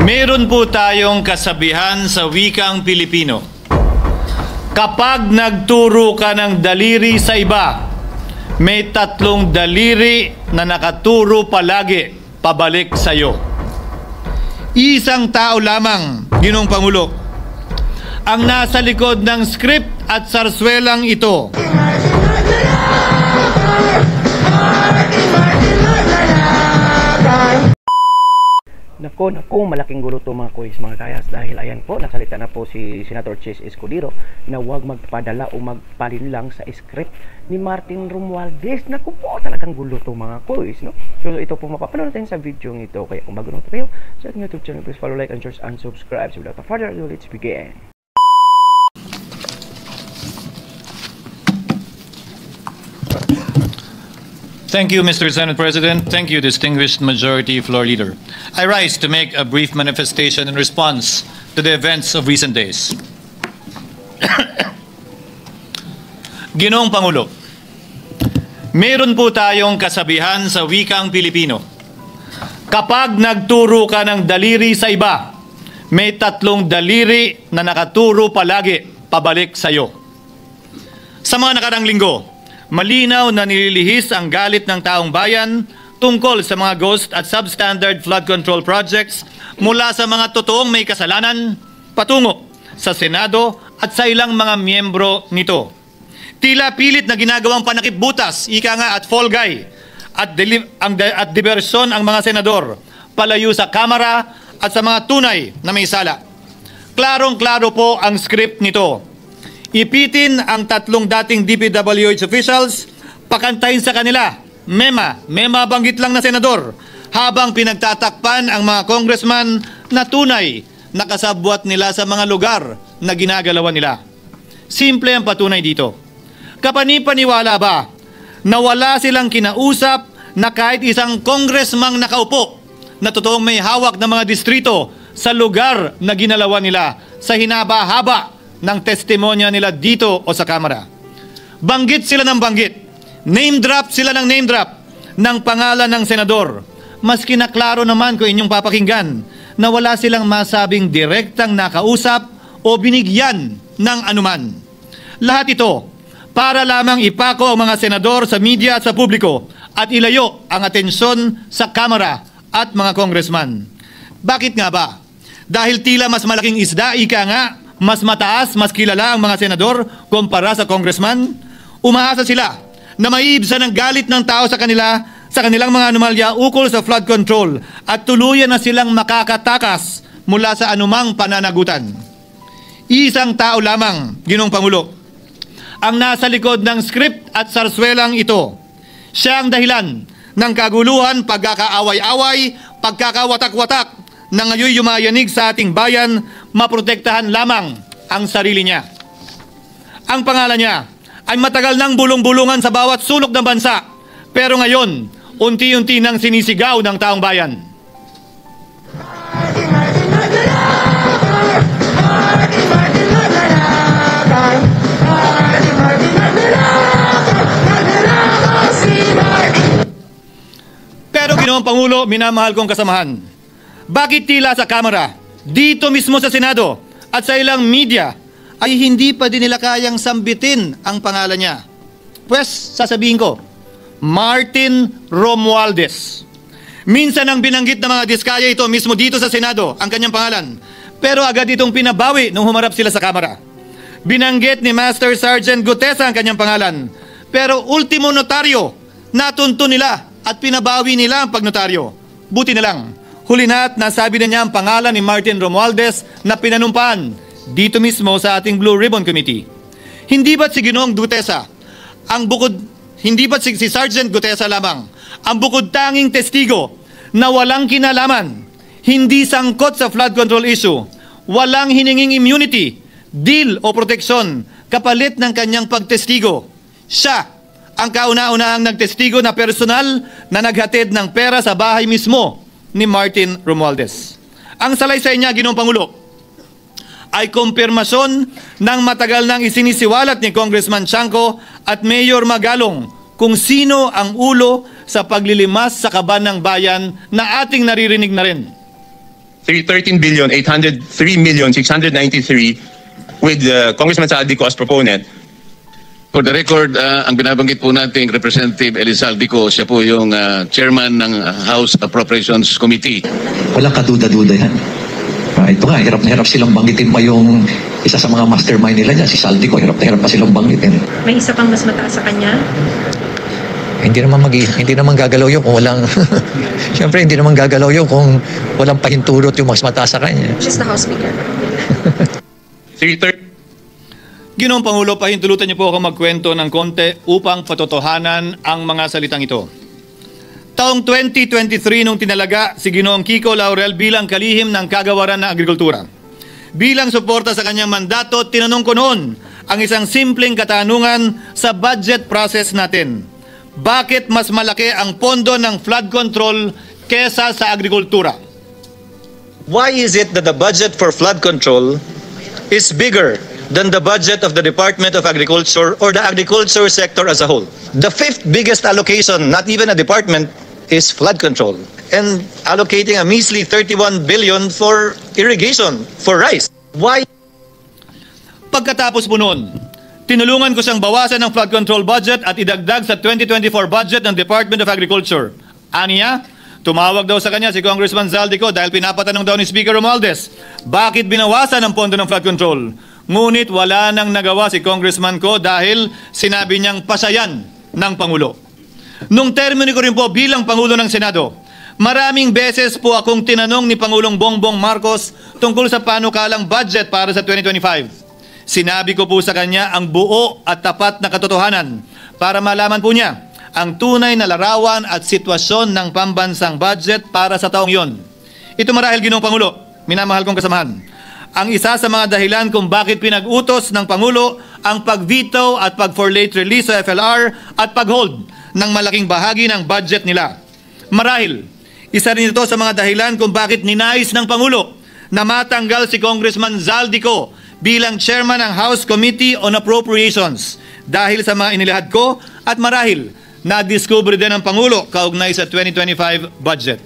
Meron po tayong kasabihan sa wikang Pilipino. Kapag nagturo ka ng daliri sa iba, may tatlong daliri na nakaturo palagi pabalik sa iyo. Isang tao lamang, Ginoong Pangulo, ang nasa likod ng script at sarswelang ito. Naku, malaking gulo to mga kuys, mga kayas, dahil ayan po, nasalita na po si Senator Chis Escudero na huwag magpadala o magpalin lang sa script ni Martin Romualdez. Naku po, talagang gulo to mga kuys, no? So ito po mapapanood natin sa video ito. Kaya kung bago na kayo sa ating YouTube channel, please follow, like, and share, and subscribe. So without further ado, let's begin. Thank you, Mr. Senate President. Thank you, distinguished Majority Floor Leader. I rise to make a brief manifestation in response to the events of recent days. Ginoong Pangulo, meron po tayong kasabihan sa wikang Pilipino. Kapag nagturo ka ng daliri sa iba, may tatlong daliri na nakaturo palagi pabalik sa iyo. Sa mga nakarang linggo, malinaw na nililihis ang galit ng taong bayan tungkol sa mga ghost at substandard flood control projects mula sa mga totoong may kasalanan patungo sa Senado at sa ilang mga miyembro nito. Tila pilit na ginagawang panakip butas, ika nga at fall guy, at diversyon ang mga senador palayo sa Kamara at sa mga tunay na may sala. Klarong-klaro po ang script nito. Ipitin ang tatlong dating DPWH officials, pakantayin sa kanila, mema banggit lang na senador, habang pinagtatakpan ang mga congressman na tunay na kasabwat nila sa mga lugar na ginagalawan nila. Simple ang patunay dito. Kapanipaniwala ba na wala silang kinausap na kahit isang congressman nakaupo na totoong may hawak ng mga distrito sa lugar na ginalawan nila sa hinaba-haba ng testimonya nila dito o sa Kamara? Banggit sila ng banggit, name drop sila ng name drop ng pangalan ng senador, maski na klaro naman kung inyong papakinggan na wala silang masabing direktang nakausap o binigyan ng anuman. Lahat ito para lamang ipako ang mga senador sa media at sa publiko at ilayo ang atensyon sa Kamara at mga congressman. Bakit nga ba? Dahil tila mas malaking isda, ika nga, mas mataas, mas kilala ang mga senador kumpara sa congressman? Umaasa sila na maiibsan ang galit ng tao sa kanilang mga anomalya ukol sa flood control at tuluyan na silang makakatakas mula sa anumang pananagutan. Isang tao lamang, Ginoong Pangulo, ang nasa likod ng script at sarswelang ito. Siya ang dahilan ng kaguluhan, pagkakaaway-away, pagkakawatak-watak na ngayon yumayanig sa ating bayan, maprotektahan lamang ang sarili niya. Ang pangalan niya ay matagal nang bulong-bulungan sa bawat sulok ng bansa, pero ngayon, unti-unti nang sinisigaw ng taong bayan. Pero Ginoong Pangulo, minamahal kong kasamahan, bakit tila sa Kamara, dito mismo sa Senado at sa ilang media ay hindi pa din nila kayang sambitin ang pangalan niya? Pues, sasabihin ko, Martin Romualdez. Minsan ang binanggit ng mga diskaya ito mismo dito sa Senado, ang kanyang pangalan. Pero agad itong pinabawi nung humarap sila sa Kamara. Binanggit ni Master Sergeant Gutesa ang kanyang pangalan. Pero ultimo notaryo, natunto nila at pinabawi nila ang pagnotaryo. Buti na lang, huli na at nasabi na niya ang pangalan ni Martin Romualdez na pinanumpaan dito mismo sa ating Blue Ribbon Committee. Hindi ba't si Ginoong Gutesa, hindi ba't si Sergeant Gutesa lamang ang bukod tanging testigo na walang kinalaman, hindi sangkot sa flood control issue, walang hininging immunity, deal o proteksyon kapalit ng kanyang pagtestigo? Siya ang kauna-unahang nagtestigo na personal na naghatid ng pera sa bahay mismo ni Martin Romualdez. Ang salaysay niya, Ginoong Pangulo, ay kumpirmasyon ng matagal nang isinisiwalat ni Congressman Chanco at Mayor Magalong kung sino ang ulo sa paglilimas sa kaban ng bayan na ating naririnig na rin. 13,803,693 with Congressman Saldico as proponent. For the record, ang binabanggit po nating Representative Elizaldico, siya po yung chairman ng House Appropriations Committee. Walang kaduda-duda yan. Ito nga, hirap na hirap silang banggitin pa yung isa sa mga mastermind nila niya, si Saldico, hirap na hirap pa silang banggitin. May isa pang mas mataas sa kanya? Hindi naman gagalaw yun kung walang Siyempre hindi naman gagalaw yun kung walang pahintulot yung mas mataas sa kanya. She's the House Speaker. Ginoong Pangulo, pahintulutan niyo po ako magkwento ng konti upang patotohanan ang mga salitang ito. Taong 2023 nung tinalaga si Ginoong Kiko Laurel bilang kalihim ng kagawaran ng agrikultura. Bilang suporta sa kanyang mandato, tinanong ko noon ang isang simpleng katanungan sa budget process natin. Bakit mas malaki ang pondo ng flood control kesa sa agrikultura? Why is it that the budget for flood control is bigger than the budget of the Department of Agriculture or the agriculture sector as a whole? The fifth biggest allocation, not even a department, is flood control. And allocating a measly 31 billion for irrigation, for rice. Why? Pagkatapos po noon, tinulungan ko siyang bawasan ng flood control budget at idagdag sa 2024 budget ng Department of Agriculture. Aniya, tumawag daw sa kanya si Congressman Zaldico dahil pinapatanong daw ni Speaker Romualdez, bakit binawasan ang pondo ng flood control? Ngunit wala nang nagawa si Congressman ko dahil sinabi niyang pasayan ng Pangulo. Nung termino ko rin po bilang Pangulo ng Senado, maraming beses po akong tinanong ni Pangulong Bongbong Marcos tungkol sa panukalang budget para sa 2025. Sinabi ko po sa kanya ang buo at tapat na katotohanan para malaman po niya ang tunay na larawan at sitwasyon ng pambansang budget para sa taong yon. Ito marahil, Ginoong Pangulo, minamahal kong kasamahan, ang isa sa mga dahilan kung bakit pinag-utos ng Pangulo ang pag-veto at pag-for late release sa FLR at pag-hold ng malaking bahagi ng budget nila. Marahil, isa rin ito sa mga dahilan kung bakit ninais ng Pangulo na matanggal si Congressman Zaldico bilang chairman ng House Committee on Appropriations dahil sa mga inilahad ko at marahil na-discover din ng Pangulo kaugnay sa 2025 budget.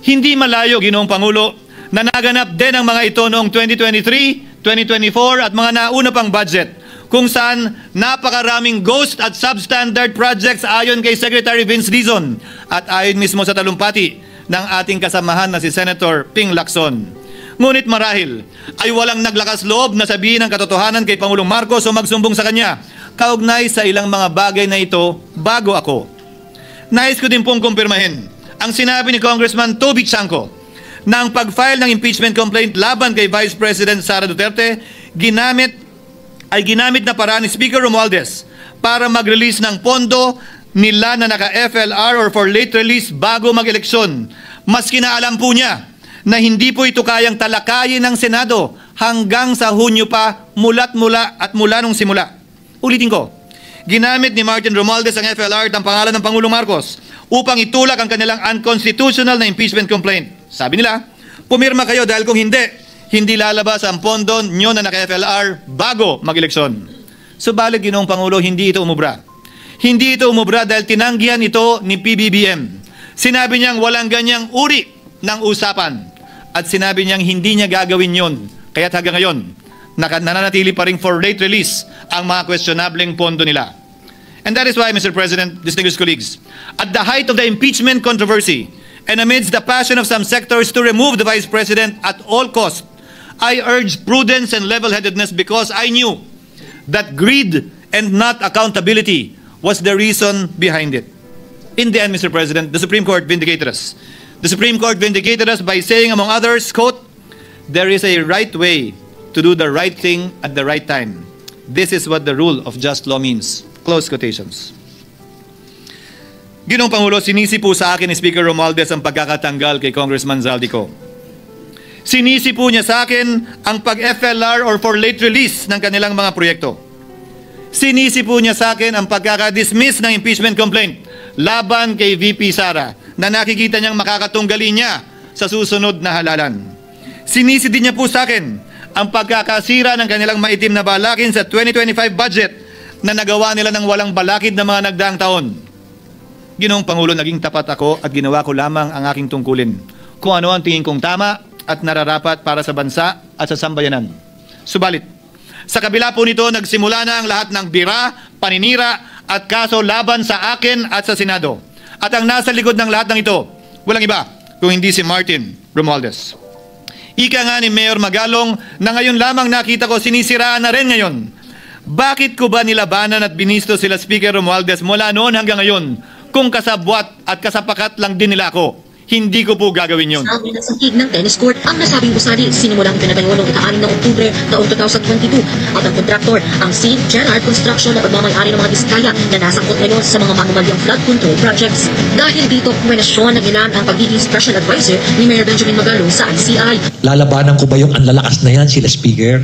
Hindi malayo, Ginoong Pangulo, na naganap din ang mga ito noong 2023, 2024 at mga nauna pang budget kung saan napakaraming ghost at substandard projects ayon kay Secretary Vince Dizon at ayon mismo sa talumpati ng ating kasamahan na si Senator Ping Lacson. Ngunit marahil ay walang naglakas loob na sabihin ang katotohanan kay Pangulong Marcos o magsumbong sa kanya kaugnay sa ilang mga bagay na ito bago ako. Nais ko din pong kumpirmahin ang sinabi ni Congressman Toby Chanco na ang pag-file ng impeachment complaint laban kay Vice President Sara Duterte ginamit na paraan ni Speaker Romualdez para mag-release ng pondo nila na naka-FLR or for late release bago mag-eleksyon. Maski na alam po niya na hindi po ito kayang talakayin ng Senado hanggang sa Hunyo pa mula nung simula. Ulitin ko, ginamit ni Martin Romualdez ang FLR at ang pangalan ng Pangulong Marcos upang itulak ang kanilang unconstitutional na impeachment complaint. Sabi nila, pumirma kayo dahil kung hindi lalabas ang pondo nyo na naka-FLR bago mag-eleksyon. Subalit, Ginoong Pangulo, hindi ito umubra. Hindi ito umubra dahil tinanggihan ito ni PBBM. Sinabi niyang walang ganyang uri ng usapan at sinabi niyang hindi niya gagawin yon. Kaya't hanggang ngayon, nananatili pa rin for late release ang mga questionableng pondo nila. And that is why, Mr. President, distinguished colleagues, at the height of the impeachment controversy and amidst the passion of some sectors to remove the Vice President at all costs, I urged prudence and level-headedness because I knew that greed and not accountability was the reason behind it. In the end, Mr. President, the Supreme Court vindicated us. The Supreme Court vindicated us by saying, among others, quote, "There is a right way to do the right thing at the right time. This is what the rule of just law means." Close quotations. Ginoong Pangulo, sinisi po sa akin ni Speaker Romualdez ang pagkakatanggal kay Congressman Zaldico. Sinisi po niya sa akin ang pag-FLR or for late release ng kanilang mga proyekto. Sinisi po niya sa akin ang pagkakadismiss ng impeachment complaint laban kay VP Sara na nakikita niyang makakatunggali niya sa susunod na halalan. Sinisi din niya po sa akin ang pagkakasira ng kanilang maitim na balakin sa 2025 budget na nagawa nila ng walang balakid na mga nagdaang taon. Ginoong Pangulo, naging tapat ako at ginawa ko lamang ang aking tungkulin. Kung ano ang tingin kong tama at nararapat para sa bansa at sa sambayanan. Subalit, sa kabila po nito, nagsimula na ang lahat ng bira, paninira at kaso laban sa akin at sa Senado. At ang nasa likod ng lahat ng ito, walang iba kung hindi si Martin Romualdez. Ika nga ni Mayor Magalong na ngayon lamang nakita ko sinisiraan na rin ngayon. Bakit ko ba nilabanan at binisto sila Speaker Romualdez mula noon hanggang ngayon kung kasabwat at kasapakat lang din nila ako? Hindi ko po gagawin yun. Sabi ng sangkig ng tennis court, ang nasabing gusali sinimulang pinatayo noong ika-6 ng Oktubre taong 2022 at ang kontraktor, ang St. Gerard Construction na pagmamayari ng mga diskaya na nasangkot ngayon sa mga manumalyang flood control projects. Dahil dito, kwenasyon ng ilan ang pagiging special advisor ni Mayor Benjamin Magalong sa ICI. Lalabanan ko ba yung ang lalakas na yan, sila Speaker?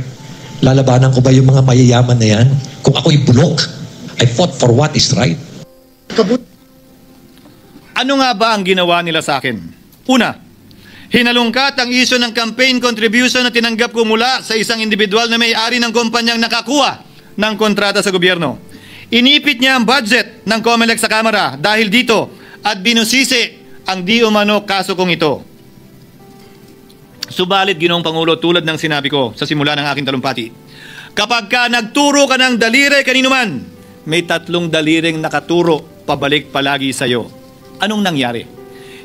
Lalabanan ko ba yung mga mayayaman na yan? Kung ako'y bulok, I fought for what is right. Ano nga ba ang ginawa nila sa akin? Una, hinalungkat ang isyo ng campaign contribution na tinanggap ko mula sa isang individual na may-ari ng kumpanyang nakakuha ng kontrata sa gobyerno. Inipit niya ang budget ng COMELEC sa Kamara dahil dito at binusisi ang di umano kaso kong ito. Subalit, Ginoong Pangulo, tulad ng sinabi ko sa simula ng aking talumpati, kapag ka nagturo ka ng daliri kanino man, may 3 daliring nakaturo pabalik palagi sa iyo. Anong nangyari?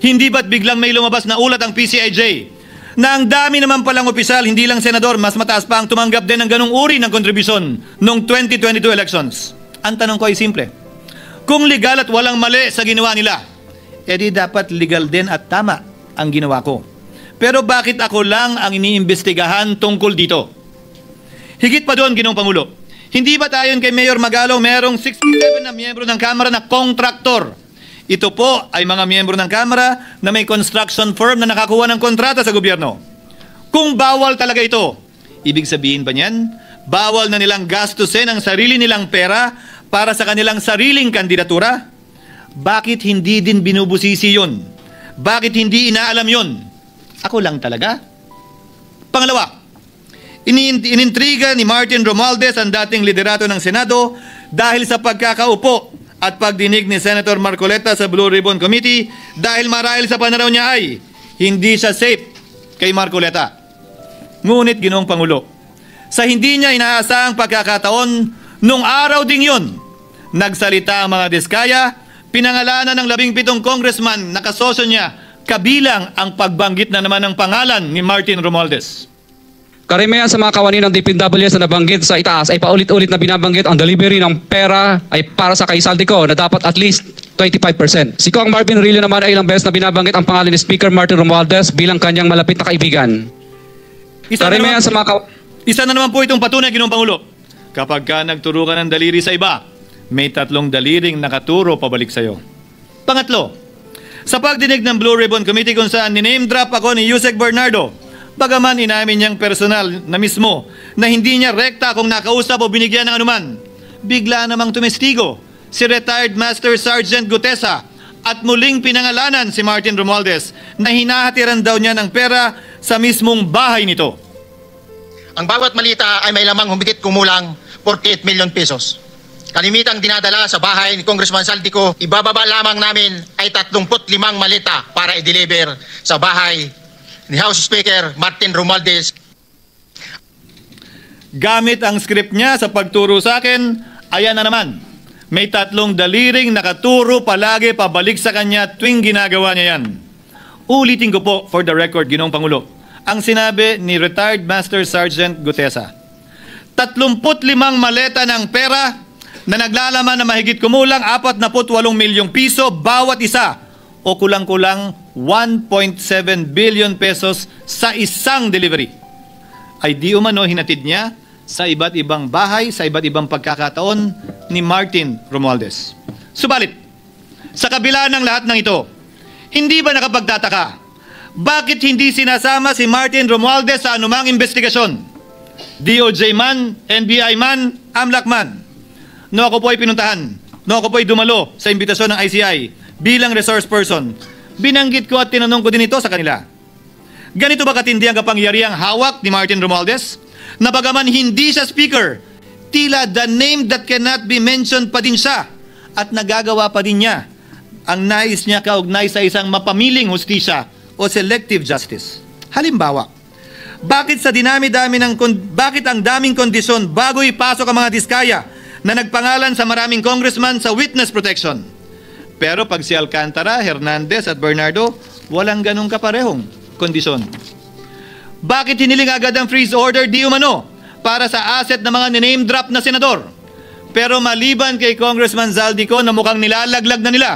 Hindi ba't biglang may lumabas na ulat ang PCIJ na ang dami naman palang opisyal, hindi lang senador, mas mataas pa ang tumanggap din ng ganung uri ng kontribusyon noong 2022 elections? Ang tanong ko ay simple. Kung legal at walang mali sa ginawa nila, edi dapat legal din at tama ang ginawa ko. Pero bakit ako lang ang iniimbestigahan tungkol dito? Higit pa doon, Ginoong Pangulo, hindi ba tayon kay Mayor Magalong merong 67 na miyembro ng Kamara na kontraktor? Ito po ay mga miyembro ng Kamara na may construction firm na nakakuha ng kontrata sa gobyerno. Kung bawal talaga ito, ibig sabihin ba niyan, bawal na nilang gastusin ang sarili nilang pera para sa kanilang sariling kandidatura? Bakit hindi din binubusisi yun? Bakit hindi inaalam yun? Ako lang talaga? Pangalawa, inintriga ni Martin Romualdez ang dating liderato ng Senado dahil sa pagkakaupo at pagdinig ni Senator Marcoleta sa Blue Ribbon Committee dahil marahil sa pananaw niya ay hindi siya safe kay Marcoleta. Ngunit, Ginoong Pangulo, sa hindi niya inaasahang pagkakataon, nung araw ding yun, nagsalita ang mga diskaya, pinangalanan ng 17 congressman na kasosyo niya, kabilang ang pagbanggit na naman ng pangalan ni Martin Romualdez. Karamihan sa mga kawani ng DPWS na nabanggit sa itaas ay paulit-ulit na binabanggit ang delivery ng pera ay para sa kaisaldi ko na dapat at least 25%. Si Kong Marvin Rillo naman ay ilang beses na binabanggit ang pangalan ni Speaker Martin Romualdez bilang kanyang malapit na kaibigan. Isa na naman po itong patunay, Ginoong Pangulo. Kapag ka nagturo ka ng daliri sa iba, may 3 daliring nakaturo pabalik sa iyo. Pangatlo, sa pagdinig ng Blue Ribbon Committee kung saan ni-name drop ako ni Yusek Bernardo, bagaman inamin niyang personal na mismo na hindi niya rekta kung nakausap o binigyan ng anuman, bigla namang tumestigo si retired Master Sergeant Gutesa at muling pinangalanan si Martin Romualdez na hinahatiran daw niya ng pera sa mismong bahay nito. Ang bawat malita ay may lamang humigit kumulang 48 million pesos. Kalimitang dinadala sa bahay ni Congressman Saldico, ibababa lamang namin ay 35 malita para i-deliver sa bahay ni House Speaker Martin Romualdez. Gamit ang script niya sa pagturo sa akin, ayan na naman. May 3 daliring nakaturo palagi pabalik sa kanya tuwing ginagawa niya yan. Ulitin ko po for the record, Ginoong Pangulo, ang sinabi ni retired Master Sergeant Gutesa. 35 maleta ng pera na naglalaman na mahigit kumulang 48 milyong piso bawat isa o kulang-kulang 1.7 billion pesos sa isang delivery ay di umano hinatid niya sa iba't ibang bahay, sa iba't ibang pagkakataon ni Martin Romualdez. Subalit, sa kabila ng lahat ng ito, hindi ba nakapagtataka? Bakit hindi sinasama si Martin Romualdez sa anumang investigasyon? DOJ man, NBI man, AMLAC man. No ako po ay pinuntahan, no ako po ay dumalo sa imbitasyon ng ICI bilang resource person. Binanggit ko at tinanong ko din ito sa kanila. Ganito ba katindi ang kapangyarihang hawak ni Martin Romualdez? Na bagaman hindi siya speaker, tila the name that cannot be mentioned pa din siya at nagagawa pa din niya ang nais niya kaugnay sa isang mapamiling hustisya o selective justice. Halimbawa, bakit ang daming kondisyon bago ipasok ang mga diskaya na nagpangalan sa maraming congressman sa witness protection? Pero pag si Alcantara, Hernandez at Bernardo, walang ganong kaparehong kondisyon. Bakit hiniling agad ang freeze order di umano para sa asset ng mga name drop na senador? Pero maliban kay Congressman Zaldico na mukhang nilalaglag na nila,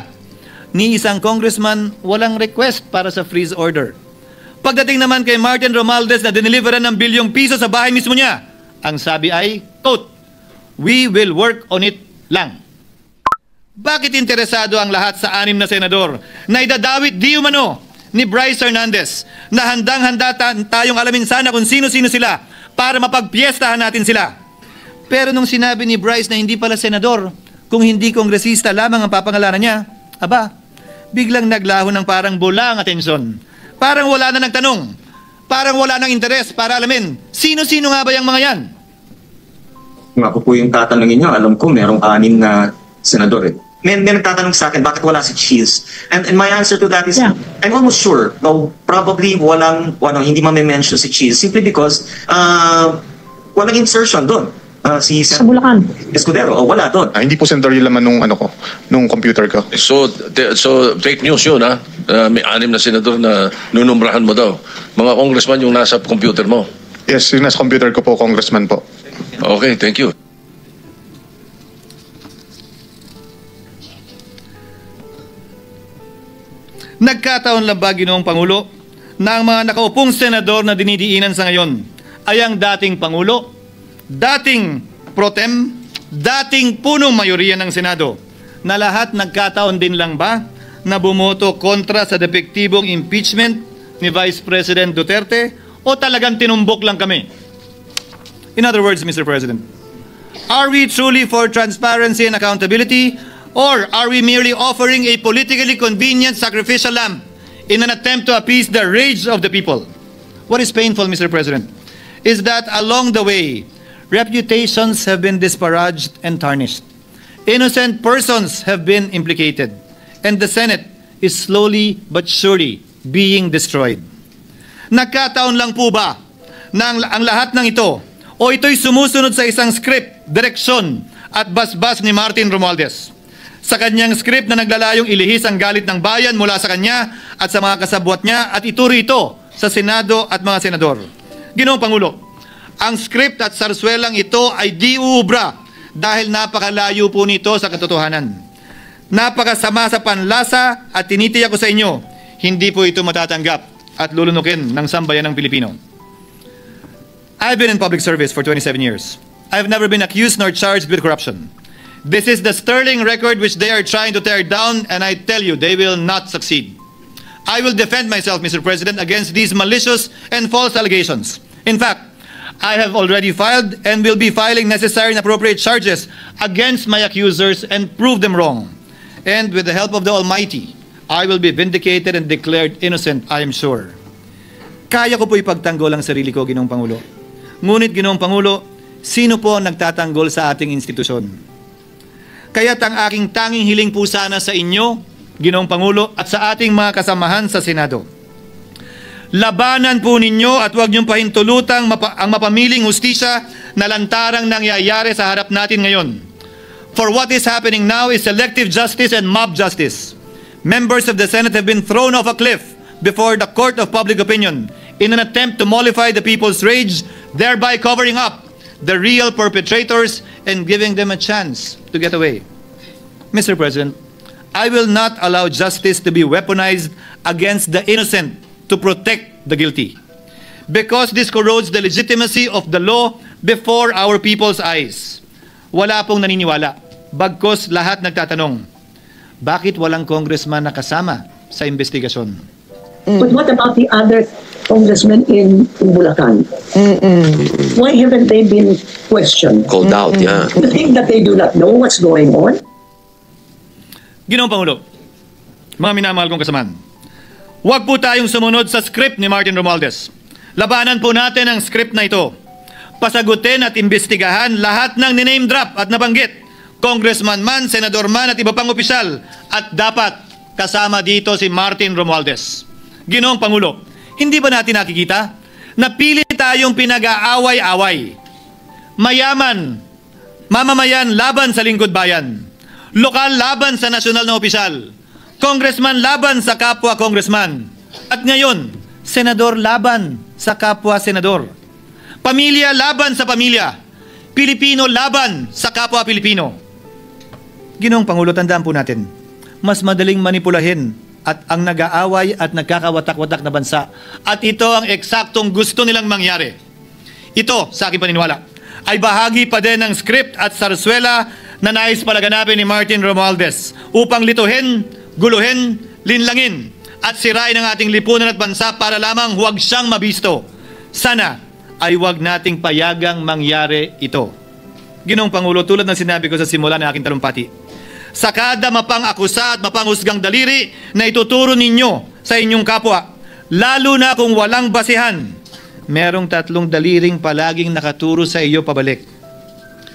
ni isang congressman walang request para sa freeze order. Pagdating naman kay Martin Romualdez na dineliveran ng bilyong piso sa bahay mismo niya, ang sabi ay, quote, "We will work on it lang." Bakit interesado ang lahat sa 6 na senador na idadawit di umano ni Bryce Hernandez na handang-handa tayong alamin sana kung sino-sino sila para mapagpiestahan natin sila? Pero nung sinabi ni Bryce na hindi pala senador, kung hindi kongresista lamang ang papangalanan niya, aba, biglang naglaho ng parang bula ang atensyon. Parang wala na nagtanong. Parang wala nang interes para alamin, sino-sino nga ba yung mga yan? Kung ako po yung tatanungin nyo, alam ko merong 6 na senador eh. May nagtatanong sa akin, bakit wala si Cheese? And my answer to that is, I'm almost sure, no, probably hindi ma-mention si Cheese simply because walang insertion doon. Sa Bulacan. Escudero, wala doon. Hindi po senador yung laman nung computer ko. So fake news yun, ha? May 6 na senador na nunumbrahan mo daw. Mga congressman yung nasa computer mo. Yes, yung nasa computer ko po, congressman po. Okay, thank you. Nagkataon lang ba, Ginoong Pangulo, na ang mga nakaupong senador na dinidiinan sa ngayon ay ang dating Pangulo, dating pro tem, dating punong mayoriya ng Senado, na lahat nagkataon din lang ba na bumoto kontra sa depektibong impeachment ni Vice President Duterte o talagang tinumbok lang kami? In other words, Mr. President, are we truly for transparency and accountability, or are we merely offering a politically convenient sacrificial lamb in an attempt to appease the rage of the people? What is painful, Mr. President, is that along the way, reputations have been disparaged and tarnished. Innocent persons have been implicated, and the Senate is slowly but surely being destroyed. Nagkataon lang po ba na ang lahat ng ito o ito'y sumusunod sa isang script, direksyon at basbas ni Martin Romualdez? Sa kanyang script na naglalayong ilihis ang galit ng bayan mula sa kanya at sa mga kasabwat niya at ituro ito sa Senado at mga senador. Ginoong Pangulo, ang script at sarswelang ito ay di uubra dahil napakalayo po nito sa katotohanan. Napakasama sa panlasa at tinitiyak ko sa inyo, hindi po ito matatanggap at lulunukin ng sambayan ng Pilipino. I've been in public service for 27 years. I've never been accused nor charged with corruption. This is the sterling record which they are trying to tear down, and I tell you, they will not succeed. I will defend myself, Mr. President, against these malicious and false allegations. In fact, I have already filed and will be filing necessary and appropriate charges against my accusers and prove them wrong. And with the help of the Almighty, I will be vindicated and declared innocent, I am sure. Kaya ko po ipagtanggol ang sarili ko, Ginoong Pangulo. Ngunit, Ginoong Pangulo, sino po ang nagtatanggol sa ating institusyon? Kaya't ang aking tanging hiling po sana sa inyo, Ginoong Pangulo, at sa ating mga kasamahan sa Senado, labanan po ninyo at huwag niyong pahintulutang ang mapamiling hustisya na lantarang nangyayari sa harap natin ngayon. For what is happening now is selective justice and mob justice. Members of the Senate have been thrown off a cliff before the court of public opinion in an attempt to mollify the people's rage, thereby covering up the real perpetrators and giving them a chance to get away. Mr. President, I will not allow justice to be weaponized against the innocent to protect the guilty, because this corrodes the legitimacy of the law before our people's eyes. Wala pong naniniwala, bagkos lahat nagtatanong, bakit walang congressman na kasama sa investigasyon? But what about the other congressmen in Bulacan? Why haven't they been questioned? Called out, yeah. You think that they do not know what's going on? Ginoong Pangulo, mga minamahal kong kasamaan, huwag po tayong sumunod sa script ni Martin Romualdez. Labanan po natin ang script na ito. Pasagutin at imbestigahan lahat ng niname drop at nabanggit, congressman man, senador man at iba pang opisyal, at dapat kasama dito si Martin Romualdez. Ginoong Pangulo, Hindi ba natin nakikita? Napili tayong pinag-aaway-away. Mayaman, mamamayan laban sa lingkod bayan. Lokal laban sa nasyonal na opisyal. Congressman laban sa kapwa congressman. At ngayon, senador laban sa kapwa senador. Pamilya laban sa pamilya. Pilipino laban sa kapwa Pilipino. Ginoong Pangulo, tandaan po natin, mas madaling manipulahin at ang nag-aaway at nagkakawatak-watak na bansa. At ito ang eksaktong gusto nilang mangyari. Ito, sa aking paniniwala, ay bahagi pa din ng script at sarswela na nais palaganapin ni Martin Romualdez upang lituhin, guluhin, linlangin at sirain ang ating lipunan at bansa para lamang huwag siyang mabisto. Sana ay huwag nating payagang mangyari ito. Ginoong Pangulo, tulad ng sinabi ko sa simula ng aking talumpati, sa kada mapang-akusa at mapanghusgang daliri na ituturo ninyo sa inyong kapwa, lalo na kung walang basihan, merong 3 daliring palaging nakaturo sa iyo pabalik.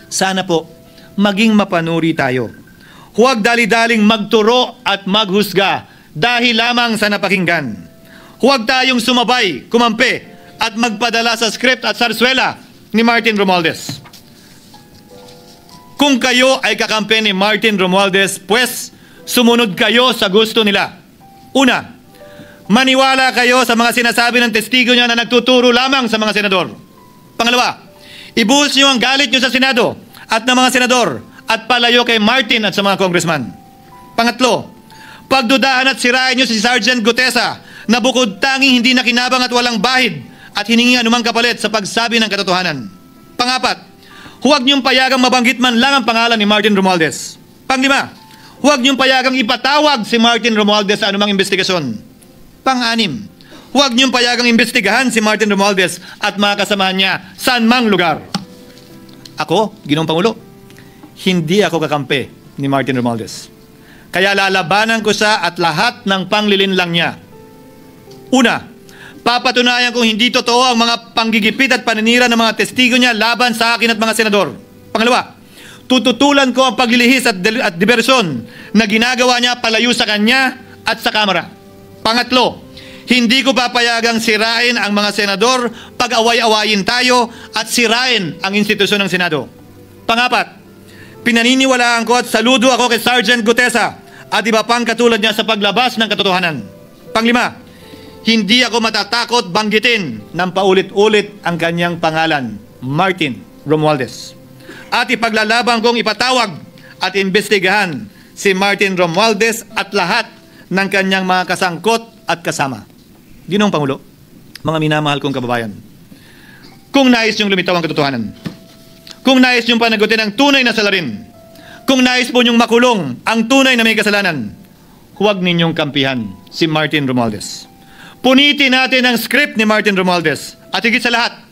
Sana po, maging mapanuri tayo. Huwag dali-daling magturo at maghusga dahil lamang sa napakinggan. Huwag tayong sumabay, kumampi at magpadala sa script at sarswela ni Martin Romualdez. Kung kayo ay kakampi ni Martin Romualdez, pues sumunod kayo sa gusto nila. Una, maniwala kayo sa mga sinasabi ng testigo niya na nagtuturo lamang sa mga senador. Pangalawa, ibuhos niyo ang galit niyo sa Senado at ng mga senador at palayo kay Martin at sa mga congressman. Pangatlo, pagdudahan at sirain niyo si Sergeant Gutesa na bukod tanging hindi nakinabang at walang bahid at hiningi anumang kapalit sa pagsabi ng katotohanan. Pangapat, huwag niyong payagang mabanggit man lang ang pangalan ni Martin Romualdez. Panglima, huwag niyong payagang ipatawag si Martin Romualdez sa anumang investigasyon. Pang-anim, huwag niyong payagang imbestigahan si Martin Romualdez at mga kasamahan niya saan mang lugar. Ako, Ginoong Pangulo, hindi ako kakampi ni Martin Romualdez. Kaya lalabanan ko siya at lahat ng panglilinlang niya. Una, papatunayan kung hindi totoo ang mga panggigipit at paninira ng mga testigo niya laban sa akin at mga senador. Pangalawa, tututulan ko ang paglilihis at diversyon na ginagawa niya palayo sa kanya at sa Kamara. Pangatlo, hindi ko papayagang sirain ang mga senador pag away-awayin tayo at sirain ang institusyon ng Senado. Pangapat, pinaniniwalaan ko at saludo ako kay Sergeant Gutesa at iba pang katulad niya sa paglabas ng katotohanan. Panglima, hindi ako matatakot banggitin ng paulit-ulit ang kanyang pangalan, Martin Romualdez. At ipaglalaban kong ipatawag at imbestigahan si Martin Romualdez at lahat ng kanyang mga kasangkot at kasama. Ginoong Pangulo, mga minamahal kong kababayan, kung nais niyong lumitaw ang katotohanan, kung nais niyong panagutin ang tunay na salarin, kung nais po niyong makulong ang tunay na may kasalanan, huwag ninyong kampihan si Martin Romualdez. Punitin natin ang script ni Martin Romualdez. At higit sa lahat,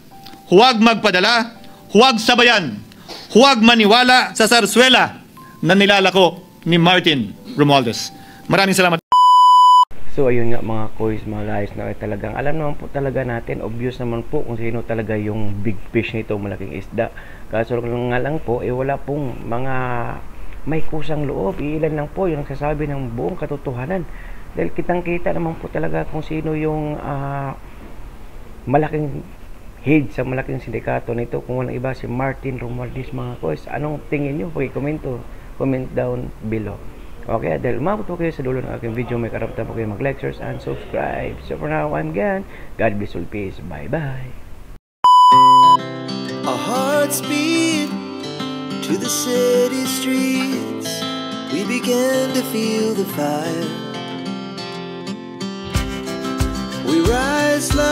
huwag magpadala, huwag sabayan, huwag maniwala sa sarswela na nilalako ni Martin Romualdez. Maraming salamat. So ayun nga mga koys, mga guys, na talagang alam naman po talaga natin, obvious naman po kung sino talaga yung big fish nito, malaking isda. Kaso nga lang po, wala pong mga may kusang loob. Iilan lang po yung nagsasabi ng buong katotohanan. Dahil kitang-kita naman po talaga kung sino yung malaking head sa malaking sindikato nito. Kung walang iba, si Martin Romualdez mga koys. Anong tingin nyo? Comment down below. Okay, dahil umabot po kayo sa dulo ng aking video, may karapatan po kayo mag-like, share, and subscribe. So for now, I'm Gan. God bless all, peace. Bye-bye. Our hearts beat to the city streets. We began to feel the fire. We rise like